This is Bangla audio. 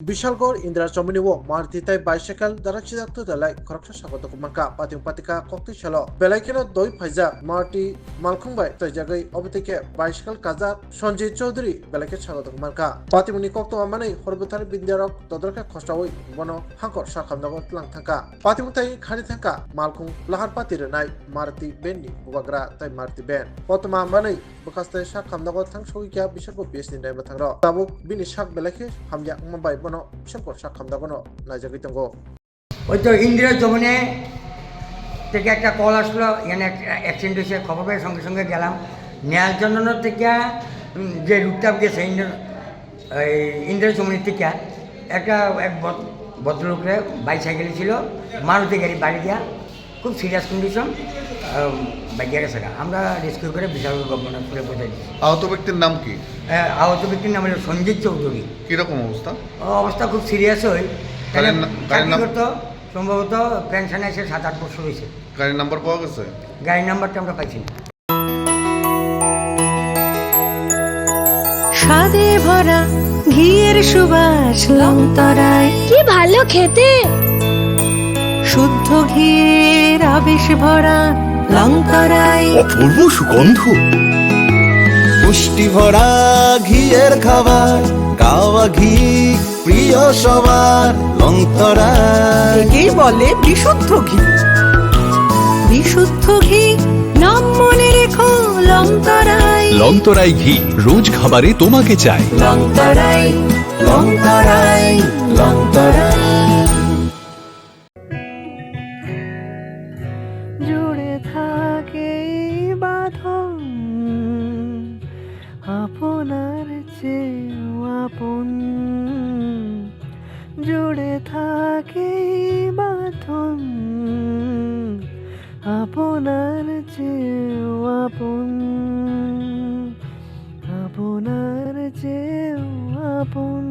Bishalgor Indra Chominiwo Marti Tai Bicycle Darachidak to the like Corruption Sakoto Manka Patim Patika Kokti Shalo Belakino Doi Paisa Marti Malkumbai Tajagai Obitike Bicycle Kaza Sonji Chaudhary Belaket Sakoto Manka Patimuni Kokto Amani Horbutar Bindarok Todraka Kostawi Bono Hankor Shakamdago Langtanka Patimutai Kanitanka Malkum Lahar Pati Renai Marti Bendi Bubagra Tai Marti Ben Potama Mani Bukaste Shakamdago Tangshoika Bishago Bies in Debatangro Tabuk Bini Shak Belake Hamja Mumbai Simple Shakamdagono Najagitango. ওই তো ইন্দিরা যমুনে থেকে একটা কল আসলো এখানে অ্যাক্সিডেন্ট হয়েছে খবর পেয়ে সঙ্গে সঙ্গে গেলাম নেয়ার জন্য থেকে যে রুটটা গেছে ইন্দিরা যমুনের থেকে এক ভদ্রলোকরে বাইসাইকেল ছিল মারুতি গাড়ি বাড়ি দেওয়া খুব সিরিয়াস কন্ডিশন বাইকে গেছে আমরা রেস্কিউ করে বিশাল গভর্নমেন্ট স্কুলে পৌঁছাই দিচ্ছি। আহত ব্যক্তির নাম কি? আহত ব্যক্তির নাম হলো সঞ্জিত চৌধুরী। কিরকম অবস্থা? অবস্থা খুব সিরিয়াস হয়, সম্ভবত পেনশনে এসে 7-8 বছর হয়েছে। গাড়ির নাম্বার পাওয়া গেছে? গাড়ির নাম্বারটা আমরা পাইছি না। স্বাদে ভরা ঘিয়ের সুবাস লংতরায়, কি ভালো খেতে। শুদ্ধ ঘিয়ের আবেশ ভরা লংতরায়, অপূর্ব সুগন্ধ, পুষ্টি ভরা ঘিয়ের খাবার, গাওয়া ঘি প্রিয় সবার লংতরায়। একেই বলে বিশুদ্ধ ঘি। বিশুদ্ধ ঘি নাম মনে রেখো লংতরায়। লংতরাই ঘি রোজ খাবারে তোমাকে চাই। লংতরায়, লংতরায়, লংতরায়। জুড়ে থাকে বাঁধন আপনার চেয়েও আপন, জুড়ে থাকে বাঁধন আপনার চেয়েও আপন, আপনার চেয়েও আপন।